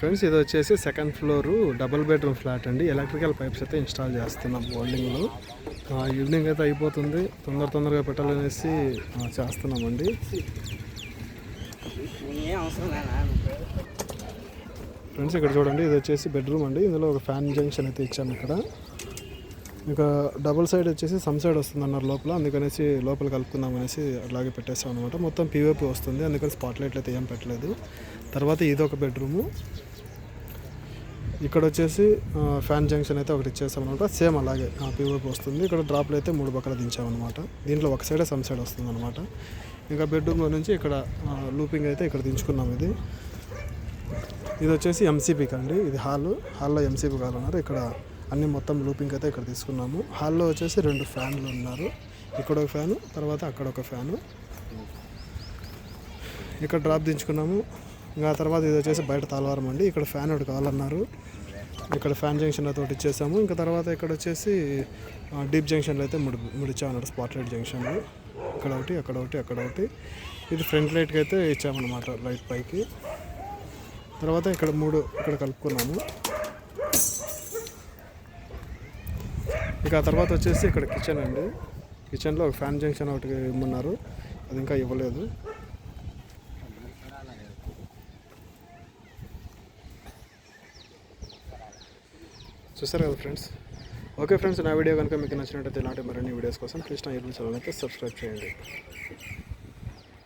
Friends ఇది వచ్చేసి second floor double bedroom flat అండి. ఎలక్ట్రికల్ పైప్స్ అయితే ఇన్స్టాల్ చేస్తున్నాం వెల్డింగ్లో. ఈవినింగ్ అయితే అయిపోతుంది, తొందరగా పెట్టాలనేసి చేస్తున్నామండి. ఫ్రెండ్స్ ఇక్కడ చూడండి, ఇది వచ్చేసి బెడ్రూమ్ అండి. ఇందులో ఒక ఫ్యాన్ జంక్షన్ అయితే ఇచ్చాము. ఇక్కడ ఇంకా డబుల్ సైడ్ వచ్చేసి సమ్ సైడ్ వస్తుంది అన్నారు లోపల, అందుకనేసి లోపల కలుపుకుందాం అనేసి అలాగే పెట్టేసాం అనమాట. మొత్తం పీవీపీ వస్తుంది, అందుకని స్పాట్ లైట్లు అయితే ఏం పెట్టలేదు. తర్వాత ఇది ఒక బెడ్రూము. ఇక్కడ వచ్చేసి ఫ్యాన్ జంక్షన్ అయితే ఒకటి ఇచ్చేసాం అనమాట. సేమ్ అలాగే పీవీపీ వస్తుంది. ఇక్కడ డ్రాప్లు అయితే 3 పక్కల దించామన్నమాట. దీంట్లో ఒక సైడే సమ్ సైడ్ వస్తుంది అనమాట. ఇంకా బెడ్రూమ్లో నుంచి ఇక్కడ లూపింగ్ అయితే ఇక్కడ దించుకున్నాం. ఇది వచ్చేసి ఎంసీపీకి అండి. ఇది హాల్లో ఎంసీపీ కావాలన్నారు. ఇక్కడ అన్ని మొత్తం లూపింగ్ అయితే ఇక్కడ తీసుకున్నాము. హాల్లో వచ్చేసి 2 ఫ్యాన్లు ఉన్నారు. ఇక్కడ ఒక ఫ్యాను, తర్వాత అక్కడ ఒక ఫ్యాను. ఇక్కడ డ్రాప్ దించుకున్నాము. ఇంకా తర్వాత ఇది వచ్చేసి బయట తాళవారం అండి. ఇక్కడ ఫ్యాన్ ఒకటి కావాలన్నారు. ఇక్కడ ఫ్యాన్ జంక్షన్ అయితే ఒకటి ఇచ్చేసాము. ఇంకా తర్వాత ఇక్కడ వచ్చేసి డీప్ జంక్షన్లు అయితే మూడు ఇచ్చామన్నమాట. స్పాట్ లైట్ జంక్షన్లు ఇక్కడ ఒకటి, అక్కడ ఒకటి, అక్కడ ఒకటి. ఇది ఫ్రంట్ లైట్కి అయితే ఇచ్చామన్నమాట, లైట్ పైకి. తర్వాత ఇక్కడ 3 ఇక్కడ కలుపుకున్నాము. ఇక ఆ తర్వాత వచ్చేసి ఇక్కడ కిచెన్ అండి. కిచెన్లో ఒక ఫ్యాన్ జంక్షన్ ఒకటి ఇమ్మన్నారు, అది ఇంకా ఇవ్వలేదు. చూస్తారు కదా ఫ్రెండ్స్. ఓకే ఫ్రెండ్స్, నా వీడియో కనుక మీకు నచ్చినట్టయితే ఇలాంటి మరిన్ని వీడియోస్ కోసం ప్లీజ్ నా యూట్యూబ్ ఛానల్ అయితే సబ్స్క్రైబ్ చేయండి.